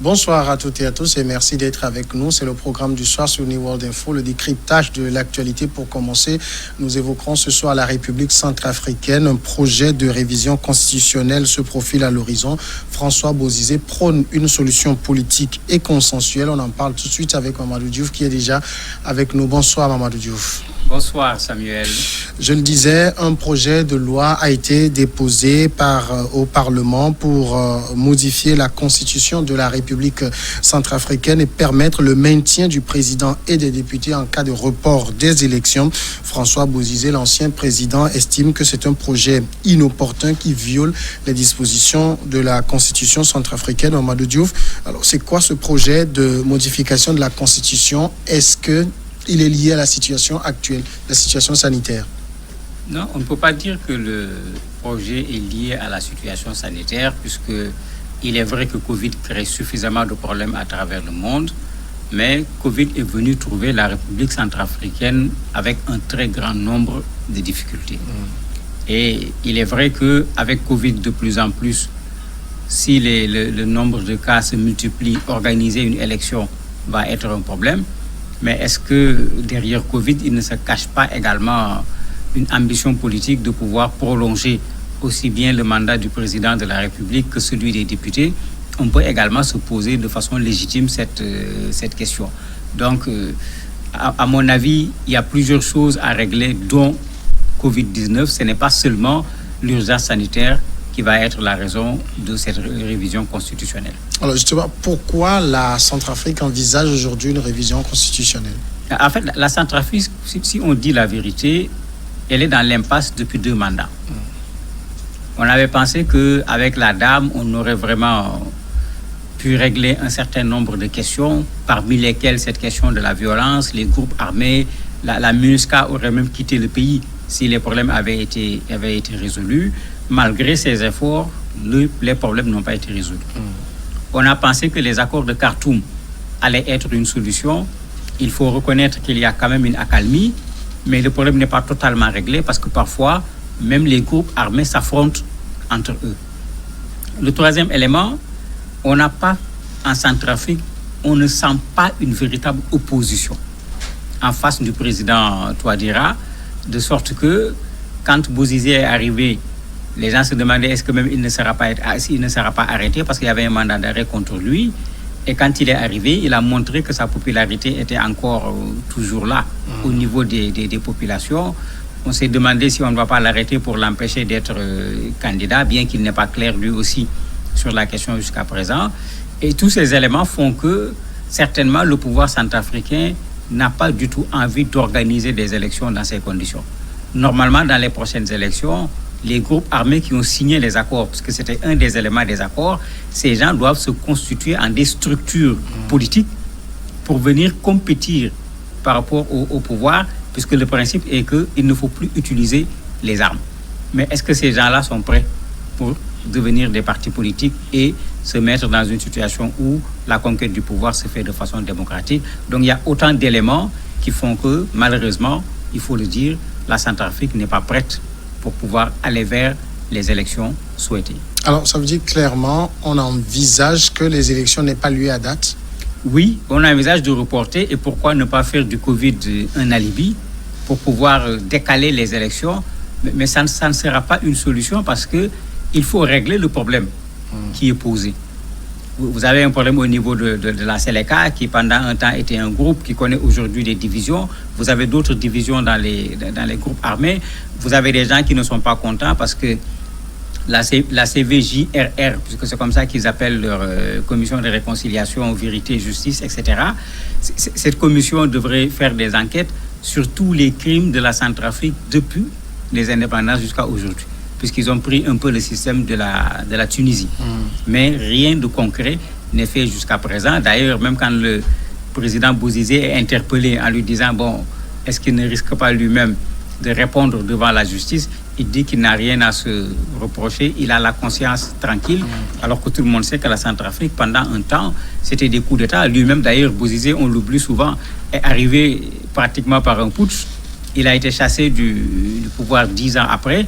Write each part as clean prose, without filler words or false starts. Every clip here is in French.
Bonsoir à toutes et à tous et merci d'être avec nous. C'est le programme du soir sur New World Info, le décryptage de l'actualité. Pour commencer, nous évoquerons ce soir la République centrafricaine. Un projet de révision constitutionnelle se profile à l'horizon. François Bozizé prône une solution politique et consensuelle. On en parle tout de suite avec Mamadou Diouf qui est déjà avec nous. Bonsoir Mamadou Diouf. Bonsoir Samuel. Je le disais, un projet de loi a été déposé au Parlement pour modifier la constitution de la République centrafricaine et permettre le maintien du président et des députés en cas de report des élections. François Bozizé, l'ancien président, estime que c'est un projet inopportun qui viole les dispositions de la constitution centrafricaine. Mamadou Diouf, alors c'est quoi ce projet de modification de la constitution? Est-ce que il est lié à la situation actuelle, la situation sanitaire? Non, on ne peut pas dire que le projet est lié à la situation sanitaire, puisque il est vrai que Covid crée suffisamment de problèmes à travers le monde, mais Covid est venu trouver la République centrafricaine avec un très grand nombre de difficultés. Et il est vrai qu'avec Covid de plus en plus, si le nombre de cas se multiplie, organiser une élection va être un problème. Mais est-ce que derrière Covid, il ne se cache pas également une ambition politique de pouvoir prolonger aussi bien le mandat du président de la République que celui des députés? On peut également se poser de façon légitime cette question. Donc, à mon avis, il y a plusieurs choses à régler, dont Covid-19. Ce n'est pas seulement l'urgence sanitaire qui va être la raison de cette révision constitutionnelle. Alors justement, pourquoi la Centrafrique envisage aujourd'hui une révision constitutionnelle? En fait, la Centrafrique, si on dit la vérité, elle est dans l'impasse depuis 2 mandats. On avait pensé qu'avec la dame, on aurait vraiment pu régler un certain nombre de questions, parmi lesquelles cette question de la violence, les groupes armés, la MINUSCA aurait même quitté le pays si les problèmes avaient été résolus. Malgré ces efforts, les problèmes n'ont pas été résolus. On a pensé que les accords de Khartoum allaient être une solution. Il faut reconnaître qu'il y a quand même une accalmie, mais le problème n'est pas totalement réglé parce que parfois, même les groupes armés s'affrontent entre eux. Le troisième élément, on n'a pas, en Centrafrique, on ne sent pas une véritable opposition en face du président Touadéra, de sorte que quand Bozizé est arrivé, les gens se demandaient est-ce que même il ne sera pas arrêté parce qu'il y avait un mandat d'arrêt contre lui. Et quand il est arrivé, il a montré que sa popularité était encore toujours là au niveau des populations. On s'est demandé si on ne va pas l'arrêter pour l'empêcher d'être candidat, bien qu'il n'est pas clair lui aussi sur la question jusqu'à présent. Et tous ces éléments font que certainement le pouvoir centrafricain n'a pas du tout envie d'organiser des élections dans ces conditions. Normalement, dans les prochaines élections, les groupes armés qui ont signé les accords, parce que c'était un des éléments des accords, ces gens doivent se constituer en des structures politiques pour venir compétir par rapport au pouvoir, puisque le principe est qu'il ne faut plus utiliser les armes. Mais est-ce que ces gens-là sont prêts pour devenir des partis politiques et se mettre dans une situation où la conquête du pouvoir se fait de façon démocratique? Donc il y a autant d'éléments qui font que, malheureusement, il faut le dire, la Centrafrique n'est pas prête pour pouvoir aller vers les élections souhaitées. Alors, ça veut dire clairement, on envisage que les élections n'aient pas lieu à date? Oui, on envisage de reporter. Et pourquoi ne pas faire du Covid un alibi pour pouvoir décaler les élections? Mais ça ne sera pas une solution parce qu'il faut régler le problème qui est posé. Vous avez un problème au niveau de la Seleka qui pendant un temps était un groupe qui connaît aujourd'hui des divisions. Vous avez d'autres divisions dans les groupes armés. Vous avez des gens qui ne sont pas contents parce que la CVJRR, puisque c'est comme ça qu'ils appellent leur commission de réconciliation, vérité, justice, etc. Cette commission devrait faire des enquêtes sur tous les crimes de la Centrafrique depuis les indépendances jusqu'à aujourd'hui, puisqu'ils ont pris un peu le système de la Tunisie. Mais rien de concret n'est fait jusqu'à présent. D'ailleurs, même quand le président Bozizé est interpellé en lui disant, bon, est-ce qu'il ne risque pas lui-même de répondre devant la justice, il dit qu'il n'a rien à se reprocher, il a la conscience tranquille, alors que tout le monde sait que la Centrafrique, pendant un temps, c'était des coups d'État. Lui-même, d'ailleurs, Bozizé, on l'oublie souvent, est arrivé pratiquement par un putsch. Il a été chassé du pouvoir 10 ans après.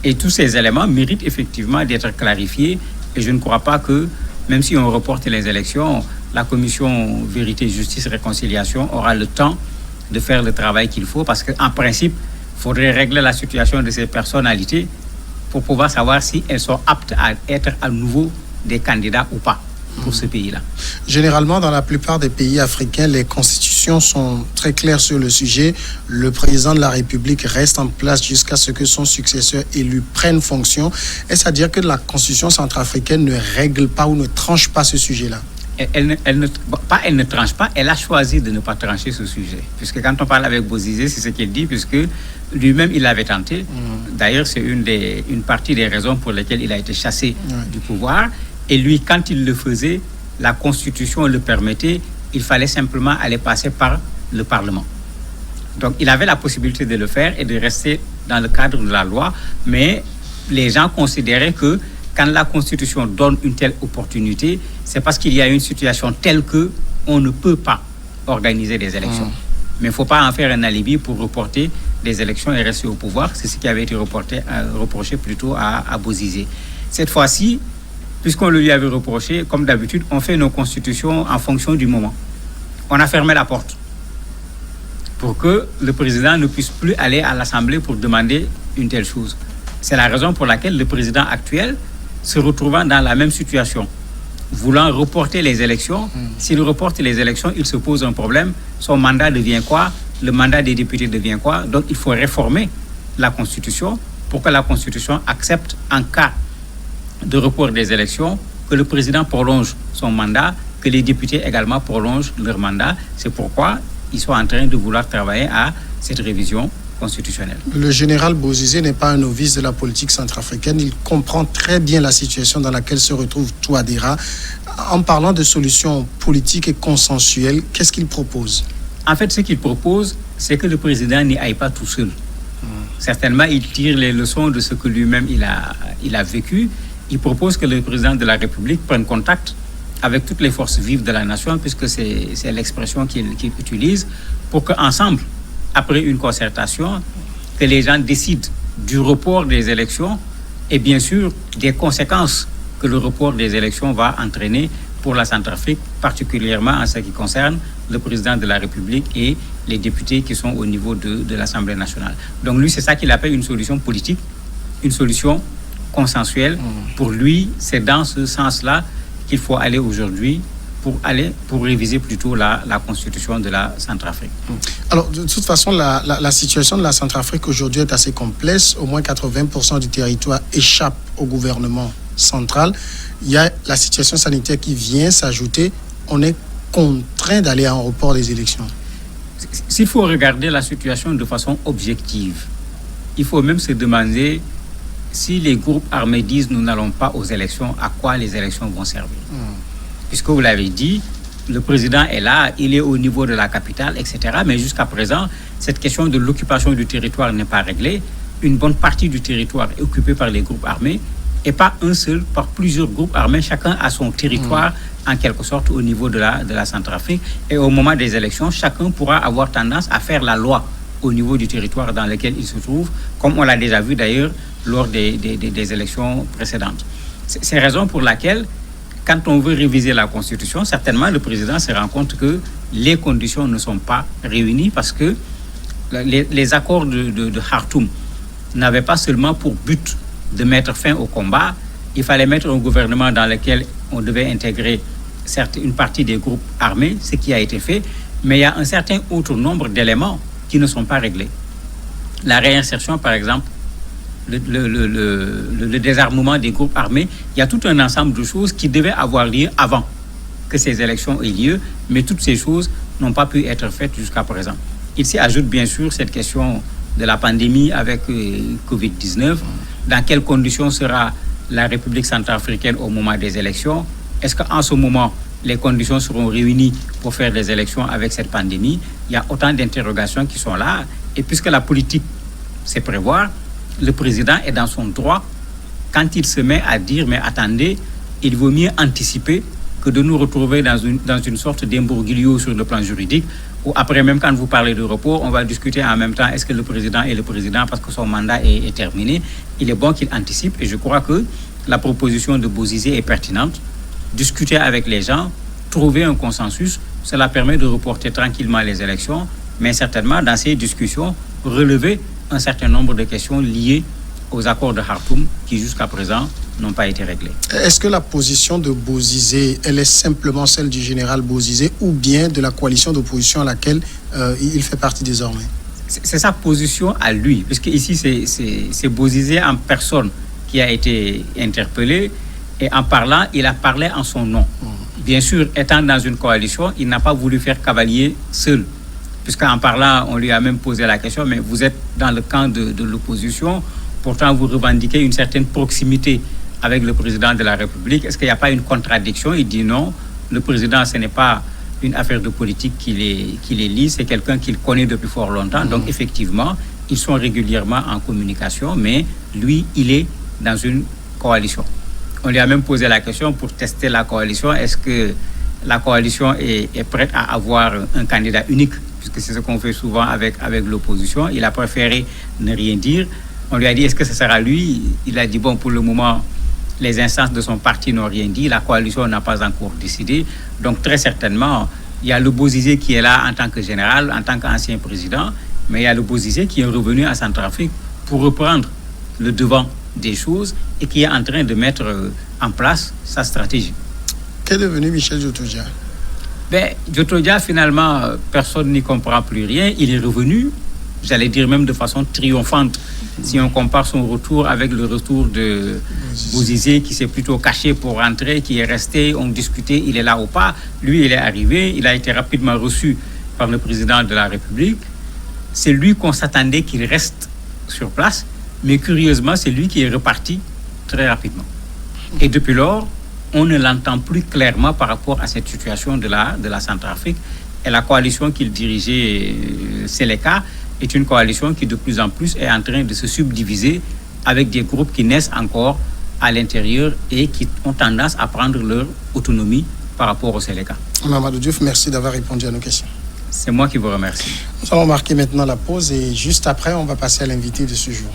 Et tous ces éléments méritent effectivement d'être clarifiés. Et je ne crois pas que même si on reporte les élections, la commission Vérité, Justice, Réconciliation aura le temps de faire le travail qu'il faut, parce qu'en principe, il faudrait régler la situation de ces personnalités pour pouvoir savoir si elles sont aptes à être à nouveau des candidats ou pas pour ce pays-là. Généralement, dans la plupart des pays africains, les constitutions sont très claires sur le sujet. Le président de la République reste en place jusqu'à ce que son successeur élu prenne fonction. Est-ce à dire que la constitution centrafricaine ne règle pas ou ne tranche pas ce sujet-là? Elle ne tranche pas, elle a choisi de ne pas trancher ce sujet. Puisque quand on parle avec Bozizé, c'est ce qu'il dit, puisque lui-même, il l'avait tenté. D'ailleurs, c'est une partie des raisons pour lesquelles il a été chassé du pouvoir. Et lui, quand il le faisait, la Constitution le permettait, il fallait simplement aller passer par le Parlement. Donc, il avait la possibilité de le faire et de rester dans le cadre de la loi, mais les gens considéraient que quand la Constitution donne une telle opportunité, c'est parce qu'il y a une situation telle qu'on ne peut pas organiser des élections. Mais il ne faut pas en faire un alibi pour reporter des élections et rester au pouvoir. C'est ce qui avait été reproché plutôt à Bozizé. Cette fois-ci, puisqu'on le lui avait reproché, comme d'habitude, on fait nos constitutions en fonction du moment. On a fermé la porte pour que le président ne puisse plus aller à l'Assemblée pour demander une telle chose. C'est la raison pour laquelle le président actuel, se retrouvant dans la même situation, voulant reporter les élections, s'il reporte les élections, il se pose un problème. Son mandat devient quoi? Le mandat des députés devient quoi? Donc il faut réformer la Constitution pour que la Constitution accepte, en cas de report des élections, que le président prolonge son mandat, que les députés également prolongent leur mandat. C'est pourquoi ils sont en train de vouloir travailler à cette révision constitutionnelle. Le général Bozizé n'est pas un novice de la politique centrafricaine. Il comprend très bien la situation dans laquelle se retrouve Touadéra. En parlant de solutions politiques et consensuelles, qu'est-ce qu'il propose? En fait, ce qu'il propose, c'est que le président n'y aille pas tout seul. Certainement, il tire les leçons de ce que lui-même il a vécu. Il propose que le président de la République prenne contact avec toutes les forces vives de la nation, puisque c'est l'expression qu'il utilise, pour qu'ensemble, après une concertation, que les gens décident du report des élections et bien sûr des conséquences que le report des élections va entraîner pour la Centrafrique, particulièrement en ce qui concerne le président de la République et les députés qui sont au niveau de l'Assemblée nationale. Donc lui, c'est ça qu'il appelle une solution politique, une solution consensuelle. Pour lui, c'est dans ce sens-là qu'il faut aller aujourd'hui pour réviser plutôt la constitution de la Centrafrique. Alors, de toute façon, la situation de la Centrafrique aujourd'hui est assez complexe. Au moins 80% du territoire échappe au gouvernement central. Il y a la situation sanitaire qui vient s'ajouter. On est contraint d'aller en report des élections. S'il faut regarder la situation de façon objective, il faut même se demander si les groupes armés disent nous n'allons pas aux élections, à quoi les élections vont servir. Puisque vous l'avez dit, le président est là, il est au niveau de la capitale, etc. Mais jusqu'à présent, cette question de l'occupation du territoire n'est pas réglée. Une bonne partie du territoire est occupée par les groupes armés, et pas un seul, par plusieurs groupes armés. Chacun a son territoire, en quelque sorte, au niveau de la Centrafrique. Et au moment des élections, chacun pourra avoir tendance à faire la loi au niveau du territoire dans lequel il se trouve, comme on l'a déjà vu d'ailleurs lors des élections précédentes. C'est la raison pour laquelle, quand on veut réviser la Constitution, certainement le président se rend compte que les conditions ne sont pas réunies, parce que les accords de Khartoum n'avaient pas seulement pour but de mettre fin au combat. Il fallait mettre un gouvernement dans lequel on devait intégrer certes une partie des groupes armés, ce qui a été fait, mais il y a un certain autre nombre d'éléments qui ne sont pas réglés. La réinsertion, par exemple, le désarmement des groupes armés, il y a tout un ensemble de choses qui devaient avoir lieu avant que ces élections aient lieu, mais toutes ces choses n'ont pas pu être faites jusqu'à présent. Il s'y ajoute bien sûr cette question de la pandémie avec Covid-19. Dans quelles conditions sera la République centrafricaine au moment des élections? Est-ce qu'en ce moment, les conditions seront réunies pour faire des élections avec cette pandémie? Il y a autant d'interrogations qui sont là. Et puisque la politique, c'est prévoir, le président est dans son droit quand il se met à dire, mais attendez, il vaut mieux anticiper que de nous retrouver dans une sorte d'imbroglio sur le plan juridique, ou après, même quand vous parlez de report, on va discuter en même temps, est-ce que le président est le président parce que son mandat est terminé? Il est bon qu'il anticipe, et je crois que la proposition de Bozizé est pertinente. discuter avec les gens, trouver un consensus. Cela permet de reporter tranquillement les élections, mais certainement, dans ces discussions, relever un certain nombre de questions liées aux accords de Khartoum qui, jusqu'à présent, n'ont pas été réglés. Est-ce que la position de Bozizé, elle est simplement celle du général Bozizé ou bien de la coalition d'opposition à laquelle il fait partie désormais? C'est sa position à lui, puisque ici, c'est Bozizé en personne qui a été interpellé, et en parlant, il a parlé en son nom. Bien sûr, étant dans une coalition, il n'a pas voulu faire cavalier seul, puisqu'en parlant, on lui a même posé la question, mais vous êtes dans le camp de l'opposition, pourtant vous revendiquez une certaine proximité avec le président de la République. Est-ce qu'il n'y a pas une contradiction? Il dit non, le président, ce n'est pas une affaire de politique qui les lie, c'est quelqu'un qu'il connaît depuis fort longtemps. Donc effectivement, ils sont régulièrement en communication, mais lui, il est dans une coalition. On lui a même posé la question pour tester la coalition. Est-ce que la coalition est prête à avoir un candidat unique? Puisque c'est ce qu'on fait souvent avec l'opposition. Il a préféré ne rien dire. On lui a dit, est-ce que ce sera lui? Il a dit, bon, pour le moment, les instances de son parti n'ont rien dit. La coalition n'a pas encore décidé. Donc, très certainement, il y a le Bozizé qui est là en tant que général, en tant qu'ancien président. Mais il y a le Bozizé qui est revenu à Centrafrique pour reprendre le devant des choses et qui est en train de mettre en place sa stratégie. Qu'est devenu Michel Djotodia? Djotodia, finalement, personne n'y comprend plus rien. Il est revenu, j'allais dire même de façon triomphante. Si on compare son retour avec le retour de Bozizé, qui s'est plutôt caché pour rentrer, qui est resté, on discutait, il est là ou pas. Lui, il est arrivé, il a été rapidement reçu par le président de la République. C'est lui qu'on s'attendait qu'il reste sur place. Mais curieusement, c'est lui qui est reparti très rapidement. Et depuis lors, on ne l'entend plus clairement par rapport à cette situation de la Centrafrique. Et la coalition qu'il dirigeait, Seleka, est une coalition qui de plus en plus est en train de se subdiviser avec des groupes qui naissent encore à l'intérieur et qui ont tendance à prendre leur autonomie par rapport au Seleka. Mamadou Diouf, merci d'avoir répondu à nos questions. C'est moi qui vous remercie. Nous allons marquer maintenant la pause et juste après, on va passer à l'invité de ce jour.